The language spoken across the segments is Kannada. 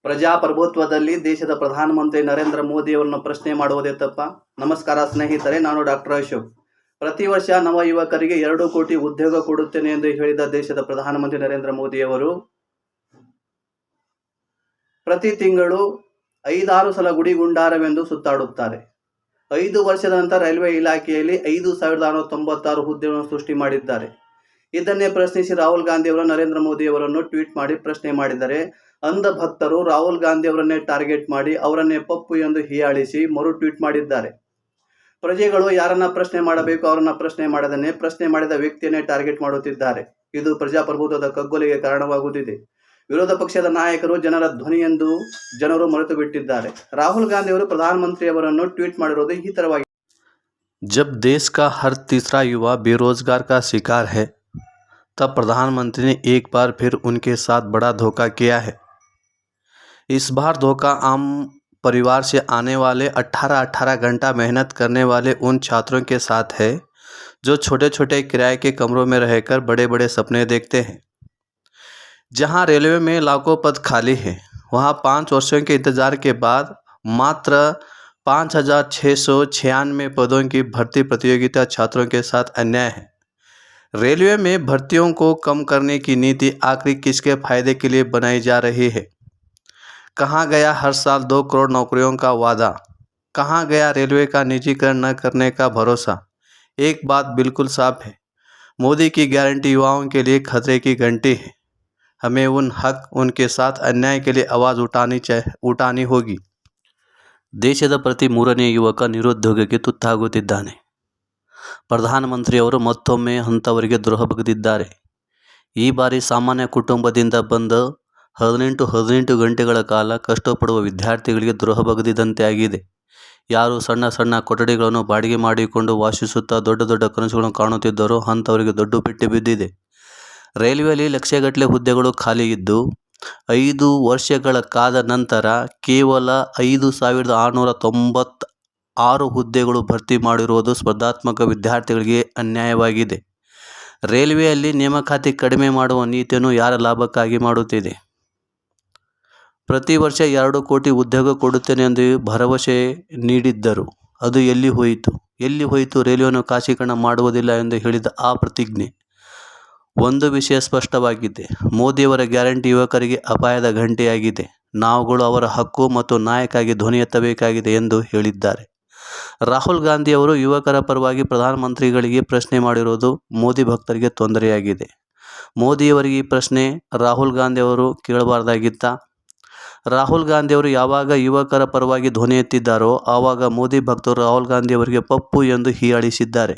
ಪ್ರಜಾಪ್ರಭುತ್ವದಲ್ಲಿ ದೇಶದ ಪ್ರಧಾನಮಂತ್ರಿ ನರೇಂದ್ರ ಮೋದಿಯವರನ್ನು ಪ್ರಶ್ನೆ ಮಾಡುವುದೇ ತಪ್ಪ? ನಮಸ್ಕಾರ ಸ್ನೇಹಿತರೆ, ನಾನು ಡಾಕ್ಟರ್ ಅಶೋಕ್. ಪ್ರತಿ ವರ್ಷ ನವ ಯುವಕರಿಗೆ 2 ಕೋಟಿ ಉದ್ಯೋಗ ಕೊಡುತ್ತೇನೆ ಎಂದು ಹೇಳಿದ ದೇಶದ ಪ್ರಧಾನಮಂತ್ರಿ ನರೇಂದ್ರ ಮೋದಿಯವರು ಪ್ರತಿ ತಿಂಗಳು 5-6 ಸಲ ಗುಡಿಗುಂಡಾರವೆಂದು ಸುತ್ತಾಡುತ್ತಾರೆ. 5 ವರ್ಷದ ನಂತರ ರೈಲ್ವೆ ಇಲಾಖೆಯಲ್ಲಿ 5,696 ಹುದ್ದೆಗಳನ್ನು ಸೃಷ್ಟಿ ಮಾಡಿದ್ದಾರೆ. ಇದನ್ನೇ ಪ್ರಶ್ನಿಸಿ ರಾಹುಲ್ ಗಾಂಧಿ ಅವರು ನರೇಂದ್ರ ಮೋದಿಯವರನ್ನು ಟ್ವೀಟ್ ಮಾಡಿ ಪ್ರಶ್ನೆ ಮಾಡಿದರೆ, ಅಂಧ ಭಕ್ತರು ರಾಹುಲ್ ಗಾಂಧಿ ಅವರನ್ನೇ ಟಾರ್ಗೆಟ್ ಮಾಡಿ ಅವರನ್ನೇ ಪಪ್ಪು ಎಂದು ಹೀಯಾಳಿಸಿ ಮರು ಟ್ವೀಟ್ ಮಾಡಿದ್ದಾರೆ. ಪ್ರಜೆಗಳು ಯಾರನ್ನ ಪ್ರಶ್ನೆ ಮಾಡಬೇಕು ಅವರನ್ನ ಪ್ರಶ್ನೆ ಮಾಡದನ್ನೇ ಪ್ರಶ್ನೆ ಮಾಡಿದ ವ್ಯಕ್ತಿಯನ್ನೇ ಟಾರ್ಗೆಟ್ ಮಾಡುತ್ತಿದ್ದಾರೆ. ಇದು ಪ್ರಜಾಪ್ರಭುತ್ವದ ಕಗ್ಗೊಲೆಗೆ ಕಾರಣವಾಗುತ್ತಿದೆ. ವಿರೋಧ ಪಕ್ಷದ ನಾಯಕರು ಜನರ ಧ್ವನಿ ಎಂದು ಜನರು ಮರೆತು ಬಿಟ್ಟಿದ್ದಾರೆ. ರಾಹುಲ್ ಗಾಂಧಿ ಅವರು ಪ್ರಧಾನಮಂತ್ರಿಯವರನ್ನು ಟ್ವೀಟ್ ಮಾಡಿರುವುದು ಈ ತರವಾಗಿ. जब देश का हर तीसरा युवा बेरोजगार का शिकार है, तब प्रधानमंत्री ने एक बार फिर उनके साथ बड़ा धोखा किया है। इस बार धोखा आम परिवार से आने वाले 18-18 घंटा मेहनत करने वाले उन छात्रों के साथ है जो छोटे छोटे किराए के कमरों में रहकर बड़े बड़े सपने देखते हैं। जहां रेलवे में लाखों पद खाली है, वहां 5 वर्षों के इंतजार के बाद मात्र 5,696 पदों की भर्ती प्रतियोगिता छात्रों के साथ अन्याय है। रेलवे में भर्तियों को कम करने की नीति आखिर किसके फायदे के लिए बनाई जा रही है? कहाँ गया हर साल 2 करोड़ नौकरियों का वादा? कहाँ गया रेलवे का निजीकरण न करने का भरोसा? एक बात बिल्कुल साफ है, मोदी की गारंटी युवाओं के लिए खतरे की घंटी है। हमें उन हक उनके साथ अन्याय के लिए आवाज़ उठानी होगी। ದೇಶದ ಪ್ರತಿ 3ನೇ ಯುವಕ ನಿರುದ್ಯೋಗಕ್ಕೆ ತುತ್ತಾಗುತ್ತಿದ್ದಾನೆ. ಪ್ರಧಾನಮಂತ್ರಿಯವರು ಮತ್ತೊಮ್ಮೆ ಅಂಥವರಿಗೆ ದ್ರೋಹ ಬಗೆದಿದ್ದಾರೆ. ಈ ಬಾರಿ ಸಾಮಾನ್ಯ ಕುಟುಂಬದಿಂದ ಬಂದ 18 ಗಂಟೆಗಳ ಕಾಲ ಕಷ್ಟಪಡುವ ವಿದ್ಯಾರ್ಥಿಗಳಿಗೆ ದ್ರೋಹ ಬಗೆದಿದ್ದಂತೆ ಆಗಿದೆ. ಯಾರು ಸಣ್ಣ ಸಣ್ಣ ಕೊಠಡಿಗಳನ್ನು ಬಾಡಿಗೆ ಮಾಡಿಕೊಂಡು ವಾಸಿಸುತ್ತಾ ದೊಡ್ಡ ದೊಡ್ಡ ಕನಸುಗಳನ್ನು ಕಾಣುತ್ತಿದ್ದರೋ ಅಂಥವರಿಗೆ ದೊಡ್ಡ ಪೆಟ್ಟು ಬಿದ್ದಿದೆ. ರೈಲ್ವೆಯಲ್ಲಿ ಲಕ್ಷಗಟ್ಟಲೆ ಹುದ್ದೆಗಳು ಖಾಲಿ ಇದ್ದು 5 ವರ್ಷಗಳ ಕಾದ ನಂತರ ಕೇವಲ 5,696 ಹುದ್ದೆಗಳು ಭರ್ತಿ ಮಾಡಿರುವುದು ಸ್ಪರ್ಧಾತ್ಮಕ ವಿದ್ಯಾರ್ಥಿಗಳಿಗೆ ಅನ್ಯಾಯವಾಗಿದೆ. ರೈಲ್ವೆಯಲ್ಲಿ ನೇಮಕಾತಿ ಕಡಿಮೆ ಮಾಡುವ ನೀತಿಯನ್ನು ಯಾರ ಲಾಭಕ್ಕಾಗಿ ಮಾಡುತ್ತಿದೆ? ಪ್ರತಿ ವರ್ಷ 2 ಕೋಟಿ ಉದ್ಯೋಗ ಕೊಡುತ್ತೇನೆ ಎಂದು ಭರವಸೆ ನೀಡಿದ್ದರು. ಅದು ಎಲ್ಲಿ ಹೋಯಿತು? ರೈಲ್ವೆಯನ್ನು ಖಾಸಗೀಕರಣ ಮಾಡುವುದಿಲ್ಲ ಎಂದು ಹೇಳಿದ ಆ ಪ್ರತಿಜ್ಞೆ. ಒಂದು ವಿಷಯ ಸ್ಪಷ್ಟವಾಗಿದೆ, ಮೋದಿಯವರ ಗ್ಯಾರಂಟಿ ಯುವಕರಿಗೆ ಅಪಾಯದ ಗಂಟೆಯಾಗಿದೆ. ನಾವುಗಳು ಅವರ ಹಕ್ಕು ಮತ್ತು ನ್ಯಾಯಕ್ಕಾಗಿ ಧ್ವನಿ ಎತ್ತಬೇಕಾಗಿದೆ ಎಂದು ಹೇಳಿದ್ದಾರೆ. ರಾಹುಲ್ ಗಾಂಧಿ ಅವರು ಯುವಕರ ಪರವಾಗಿ ಪ್ರಧಾನಮಂತ್ರಿಗಳಿಗೆ ಪ್ರಶ್ನೆ ಮಾಡಿರುವುದು ಮೋದಿ ಭಕ್ತರಿಗೆ ತೊಂದರೆಯಾಗಿದೆ. ಮೋದಿಯವರಿಗೆ ಈ ಪ್ರಶ್ನೆ ರಾಹುಲ್ ಗಾಂಧಿ ಅವರು ಕೇಳಬಾರ್ದಾಗಿತ್ತ? ರಾಹುಲ್ ಗಾಂಧಿ ಅವರು ಯಾವಾಗ ಯುವಕರ ಪರವಾಗಿ ಧ್ವನಿ ಎತ್ತಿದ್ದಾರೋ ಆವಾಗ ಮೋದಿ ಭಕ್ತರು ರಾಹುಲ್ ಗಾಂಧಿ ಅವರಿಗೆ ಪಪ್ಪು ಎಂದು ಹೀಯಾಳಿಸಿದ್ದಾರೆ.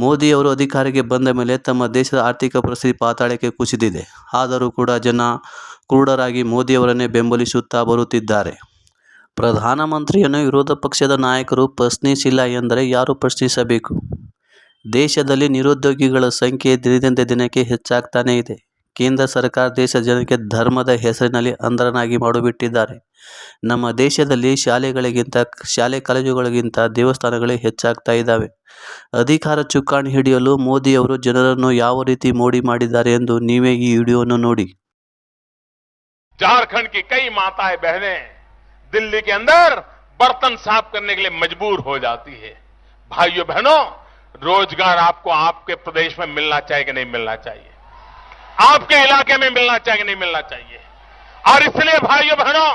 ಮೋದಿಯವರು ಅಧಿಕಾರಕ್ಕೆ ಬಂದ ಮೇಲೆ ತಮ್ಮ ದೇಶದ ಆರ್ಥಿಕ ಪರಿಸ್ಥಿತಿ ಪಾತಾಳಕ್ಕೆ ಕುಸಿದಿದೆ. ಆದರೂ ಕೂಡ ಜನ ಕ್ರೂಢರಾಗಿ ಮೋದಿಯವರನ್ನೇ ಬೆಂಬಲಿಸುತ್ತಾ ಬರುತ್ತಿದ್ದಾರೆ. ಪ್ರಧಾನಮಂತ್ರಿಯನ್ನು ವಿರೋಧ ಪಕ್ಷದ ನಾಯಕರು ಪ್ರಶ್ನಿಸಿಲ್ಲ ಎಂದರೆ ಯಾರು ಪ್ರಶ್ನಿಸಬೇಕು? ದೇಶದಲ್ಲಿ ನಿರುದ್ಯೋಗಿಗಳ ಸಂಖ್ಯೆ ದಿನದಿಂದ ದಿನಕ್ಕೆ ಹೆಚ್ಚಾಗ್ತಾನೇ ಇದೆ. ಕೇಂದ್ರ ಸರ್ಕಾರ ದೇಶದ ಜನಕ್ಕೆ ಧರ್ಮದ ಹೆಸರಿನಲ್ಲಿ ಅಂಧರನ್ನಾಗಿ ಮಾಡಿಬಿಟ್ಟಿದ್ದಾರೆ. ನಮ್ಮ ದೇಶದಲ್ಲಿ ಶಾಲೆ ಕಾಲೇಜುಗಳಿಗಿಂತ ದೇವಸ್ಥಾನಗಳೇ ಹೆಚ್ಚಾಗ್ತಾ ಇದ್ದಾವೆ. ಅಧಿಕಾರ ಚುಕ್ಕಾಣಿ ಹಿಡಿಯಲು ಮೋದಿಯವರು ಜನರನ್ನು ಯಾವ ರೀತಿ ಮೋಡಿ ಮಾಡಿದ್ದಾರೆ ಎಂದು ನೀವೇ ಈ ವಿಡಿಯೋವನ್ನು ನೋಡಿ. झारखंड की कई माताएं बहनें दिल्ली के अंदर बर्तन साफ करने के लिए मजबूर हो जाती है. भाइयों बहनों, रोजगार आपको आपके प्रदेश में मिलना चाहिए कि नहीं मिलना चाहिए? आपके इलाके में मिलना चाहिए कि नहीं मिलना चाहिए? और इसलिए भाइयों बहनों,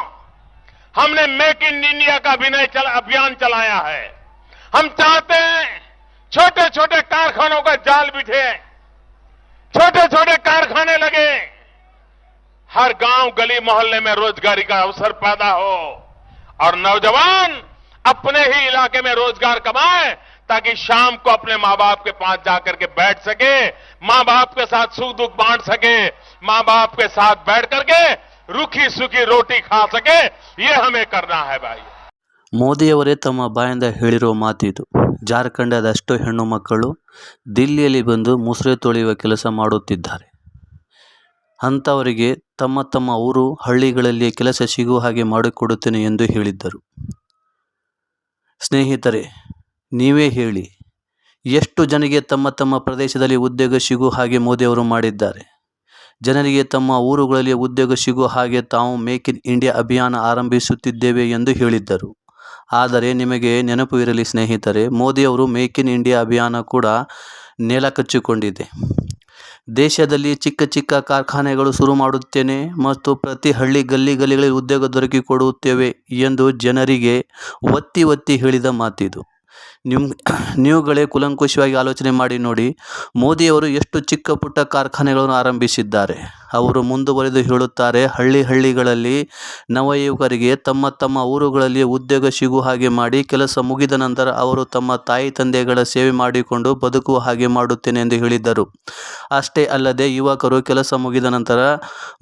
हमने मेक इन इंडिया का अभियान चलाया है. हम चाहते हैं छोटे छोटे कारखानों का जाल बिछे, छोटे छोटे कारखाने लगे, हर गांव गली मोहल्ले में रोजगारी का अवसर पैदा हो और नौजवान अपने ही इलाके में रोजगार कमाए ताकि शाम को अपने मां बाप के पास जाकर के बैठ सके, मां बाप के साथ सुख दुख बांट सके, मां बाप के साथ बैठ करके रूखी सूखी रोटी खा सके. ये हमें करना है भाई. ಮೋದಿಯವರೇ ತಮ್ಮ ಬಾಯಿಂದ ಹೇಳಿರುವ ಮಾತಿದು. ಜಾರ್ಖಂಡದ ಅಷ್ಟೋ ಹೆಣ್ಣು ಮಕ್ಕಳು ದಿಲ್ಲಿಯಲ್ಲಿ ಬಂದು ಮುಸುರೆ ತೊಳೆಯುವ ಕೆಲಸ ಮಾಡುತ್ತಿದ್ದಾರೆ. ಅಂಥವರಿಗೆ ತಮ್ಮ ಊರು ಹಳ್ಳಿಗಳಲ್ಲಿ ಕೆಲಸ ಸಿಗುವ ಹಾಗೆ ಮಾಡಿಕೊಡುತ್ತೇನೆ ಎಂದು ಹೇಳಿದ್ದರು. ಸ್ನೇಹಿತರೆ, ನೀವೇ ಹೇಳಿ, ಎಷ್ಟು ಜನರಿಗೆ ತಮ್ಮ ಪ್ರದೇಶದಲ್ಲಿ ಉದ್ಯೋಗ ಸಿಗುವ ಹಾಗೆ ಮೋದಿಯವರು ಮಾಡಿದ್ದಾರೆ? ಜನರಿಗೆ ತಮ್ಮ ಊರುಗಳಲ್ಲಿ ಉದ್ಯೋಗ ಸಿಗುವ ಹಾಗೆ ತಾವು ಮೇಕ್ ಇನ್ ಇಂಡಿಯಾ ಅಭಿಯಾನ ಆರಂಭಿಸುತ್ತಿದ್ದೇವೆ ಎಂದು ಹೇಳಿದ್ದರು. ಆದರೆ ನಿಮಗೆ ನೆನಪು ಇರಲಿ ಸ್ನೇಹಿತರೆ, ಮೋದಿಯವರು ಮೇಕ್ ಇನ್ ಇಂಡಿಯಾ ಅಭಿಯಾನ ಕೂಡ ನೆಲಕಚ್ಚಿಕೊಂಡಿದೆ. ದೇಶದಲ್ಲಿ ಚಿಕ್ಕ ಚಿಕ್ಕ ಕಾರ್ಖಾನೆಗಳು ಶುರು ಮಾಡುತ್ತೇನೆ ಮತ್ತು ಪ್ರತಿ ಹಳ್ಳಿ ಗಲ್ಲಿಗಳಲ್ಲಿ ಉದ್ಯೋಗ ದೊರಕಿಕೊಡುತ್ತೇವೆ ಎಂದು ಜನರಿಗೆ ಒತ್ತಿ ಒತ್ತಿ ಹೇಳಿದ ಮಾತಿದು. ನೀವುಗಳೇ ಕೂಲಂಕುಷವಾಗಿ ಆಲೋಚನೆ ಮಾಡಿ ನೋಡಿ, ಮೋದಿಯವರು ಎಷ್ಟು ಚಿಕ್ಕ ಪುಟ್ಟ ಕಾರ್ಖಾನೆಗಳನ್ನು ಆರಂಭಿಸಿದ್ದಾರೆ. ಅವರು ಮುಂದುವರೆದು ಹೇಳುತ್ತಾರೆ, ಹಳ್ಳಿಗಳಲ್ಲಿ ನವಯುವಕರಿಗೆ ತಮ್ಮ ತಮ್ಮ ಊರುಗಳಲ್ಲಿ ಉದ್ಯೋಗ ಸಿಗುವ ಹಾಗೆ ಮಾಡಿ, ಕೆಲಸ ಮುಗಿದ ನಂತರ ಅವರು ತಮ್ಮ ತಾಯಿ ತಂದೆಗಳ ಸೇವೆ ಮಾಡಿಕೊಂಡು ಬದುಕುವ ಹಾಗೆ ಮಾಡುತ್ತೇನೆ ಎಂದು ಹೇಳಿದ್ದರು. ಅಷ್ಟೇ ಅಲ್ಲದೆ ಯುವಕರು ಕೆಲಸ ಮುಗಿದ ನಂತರ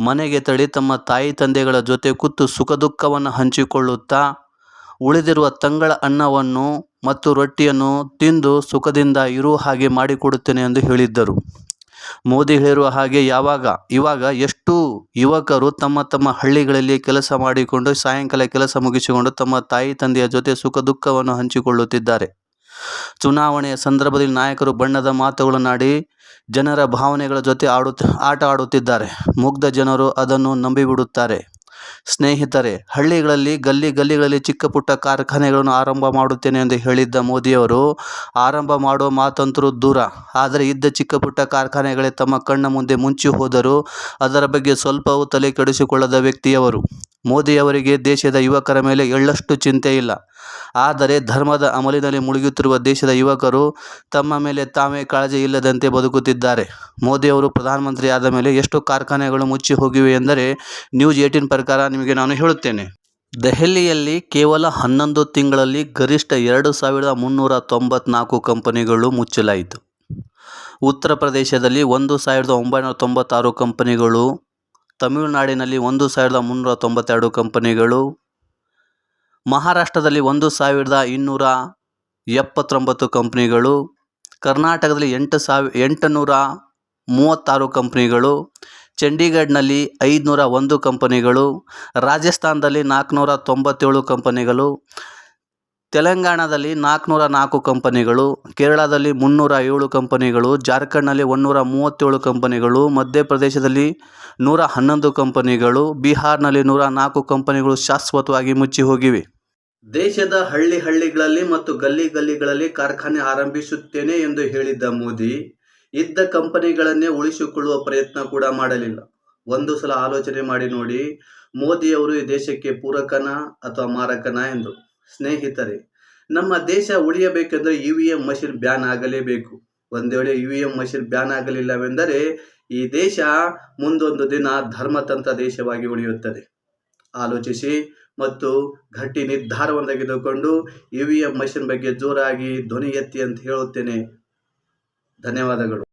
ಮನೆಗೆ ತೆರಳಿ ತಮ್ಮ ತಾಯಿ ತಂದೆಗಳ ಜೊತೆ ಕೂತು ಸುಖ ದುಃಖವನ್ನು ಹಂಚಿಕೊಳ್ಳುತ್ತಾ ಉಳಿದಿರುವ ತಂಗಳ ಅನ್ನವನ್ನು ಮತ್ತು ರೊಟ್ಟಿಯನ್ನು ತಿಂದು ಸುಖದಿಂದ ಇರುವ ಹಾಗೆ ಮಾಡಿಕೊಡುತ್ತೇನೆ ಎಂದು ಹೇಳಿದ್ದರು. ಮೋದಿ ಹೇಳಿರುವ ಹಾಗೆ ಇವಾಗ ಎಷ್ಟು ಯುವಕರು ತಮ್ಮ ತಮ್ಮ ಹಳ್ಳಿಗಳಲ್ಲಿ ಕೆಲಸ ಮಾಡಿಕೊಂಡು ಸಾಯಂಕಾಲ ಕೆಲಸ ಮುಗಿಸಿಕೊಂಡು ತಮ್ಮ ತಾಯಿ ತಂದೆಯ ಜೊತೆ ಸುಖ ದುಃಖವನ್ನು ಹಂಚಿಕೊಳ್ಳುತ್ತಿದ್ದಾರೆ. ಚುನಾವಣೆಯ ಸಂದರ್ಭದಲ್ಲಿ ನಾಯಕರು ಬಣ್ಣದ ಮಾತುಗಳನ್ನಾಡಿ ಜನರ ಭಾವನೆಗಳ ಜೊತೆ ಆಟ ಆಡುತ್ತಿದ್ದಾರೆ. ಮುಗ್ಧ ಜನರು ಅದನ್ನು ನಂಬಿಬಿಡುತ್ತಾರೆ. ಸ್ನೇಹಿತರೆ, ಹಳ್ಳಿಗಳಲ್ಲಿ ಗಲ್ಲಿಗಳಲ್ಲಿ ಚಿಕ್ಕ ಪುಟ್ಟ ಕಾರ್ಖಾನೆಗಳನ್ನು ಆರಂಭ ಮಾಡುತ್ತೇನೆ ಎಂದು ಹೇಳಿದ್ದ ಮೋದಿಯವರು ಆರಂಭ ಮಾಡುವ ಮಾತಂತರೂ ದೂರ, ಆದರೆ ಇದ್ದ ಚಿಕ್ಕ ಪುಟ್ಟ ಕಾರ್ಖಾನೆಗಳೇ ತಮ್ಮ ಕಣ್ಣ ಮುಂದೆ ಮುಚ್ಚಿ ಹೋದರೂ ಅದರ ಬಗ್ಗೆ ಸ್ವಲ್ಪವೂ ತಲೆ ಕೆಡಿಸಿಕೊಳ್ಳದ ವ್ಯಕ್ತಿಯವರು. ಮೋದಿಯವರಿಗೆ ದೇಶದ ಯುವಕರ ಮೇಲೆ ಎಳ್ಳಷ್ಟು ಚಿಂತೆ ಇಲ್ಲ. ಆದರೆ ಧರ್ಮದ ಅಮಲಿನಲ್ಲಿ ಮುಳುಗುತ್ತಿರುವ ದೇಶದ ಯುವಕರು ತಮ್ಮ ಮೇಲೆ ತಾವೇ ಕಾಳಜಿ ಇಲ್ಲದಂತೆ ಬದುಕುತ್ತಿದ್ದಾರೆ. ಮೋದಿಯವರು ಪ್ರಧಾನಮಂತ್ರಿ ಆದ ಮೇಲೆ ಎಷ್ಟು ಕಾರ್ಖಾನೆಗಳು ಮುಚ್ಚಿ ಹೋಗಿವೆ ಎಂದರೆ News18 ಪ್ರಕಾರ ನಿಮಗೆ ನಾನು ಹೇಳುತ್ತೇನೆ. ದೆಹಲಿಯಲ್ಲಿ ಕೇವಲ 11 ತಿಂಗಳಲ್ಲಿ ಗರಿಷ್ಠ 2394 ಕಂಪನಿಗಳು ಮುಚ್ಚಲಾಯಿತು. ಉತ್ತರ ಪ್ರದೇಶದಲ್ಲಿ 1996 ಕಂಪನಿಗಳು, ತಮಿಳುನಾಡಿನಲ್ಲಿ 1392 ಕಂಪನಿಗಳು, ಮಹಾರಾಷ್ಟ್ರದಲ್ಲಿ 1279 ಕಂಪನಿಗಳು, ಕರ್ನಾಟಕದಲ್ಲಿ 836 ಕಂಪನಿಗಳು, ಚಂಡೀಗಢನಲ್ಲಿ 501 ಕಂಪನಿಗಳು, ರಾಜಸ್ಥಾನದಲ್ಲಿ 497 ಕಂಪನಿಗಳು, ತೆಲಂಗಾಣದಲ್ಲಿ 404 ಕಂಪನಿಗಳು, ಕೇರಳದಲ್ಲಿ 307 ಕಂಪನಿಗಳು, ಜಾರ್ಖಂಡ್ನಲ್ಲಿ 137 ಕಂಪನಿಗಳು, ಮಧ್ಯಪ್ರದೇಶದಲ್ಲಿ 111 ಕಂಪನಿಗಳು, ಬಿಹಾರ್ನಲ್ಲಿ 104 ಕಂಪನಿಗಳು ಶಾಶ್ವತವಾಗಿ ಮುಚ್ಚಿ ಹೋಗಿವೆ. ದೇಶದ ಹಳ್ಳಿಗಳಲ್ಲಿ ಮತ್ತು ಗಲ್ಲಿಗಳಲ್ಲಿ ಕಾರ್ಖಾನೆ ಆರಂಭಿಸುತ್ತೇನೆ ಎಂದು ಹೇಳಿದ್ದ ಮೋದಿ ಇದ್ದ ಕಂಪನಿಗಳನ್ನೇ ಉಳಿಸಿಕೊಳ್ಳುವ ಪ್ರಯತ್ನ ಕೂಡ ಮಾಡಲಿಲ್ಲ. ಒಂದು ಸಲ ಆಲೋಚನೆ ಮಾಡಿ ನೋಡಿ, ಮೋದಿಯವರು ಈ ದೇಶಕ್ಕೆ ಪೂರಕನ ಅಥವಾ ಮಾರಕನ ಎಂದು. ಸ್ನೇಹಿತರೆ, ನಮ್ಮ ದೇಶ ಉಳಿಯಬೇಕೆಂದರೆ EVM ಮಷಿನ್ ಬ್ಯಾನ್ ಆಗಲೇಬೇಕು. ಒಂದು ವೇಳೆ EVM ಮಷಿನ್ ಬ್ಯಾನ್ ಆಗಲಿಲ್ಲವೆಂದರೆ ಈ ದೇಶ ಮುಂದೊಂದು ದಿನ ಧರ್ಮತಂತ್ರ ದೇಶವಾಗಿ ಉಳಿಯುತ್ತದೆ. ಆಲೋಚಿಸಿ ಮತ್ತು ಗಟ್ಟಿ ನಿರ್ಧಾರವನ್ನು ತೆಗೆದುಕೊಂಡು EVM ಮಷಿನ್ ಬಗ್ಗೆ ಜೋರಾಗಿ ಧ್ವನಿ ಎತ್ತಿ ಅಂತ ಹೇಳುತ್ತೇನೆ. ಧನ್ಯವಾದಗಳು.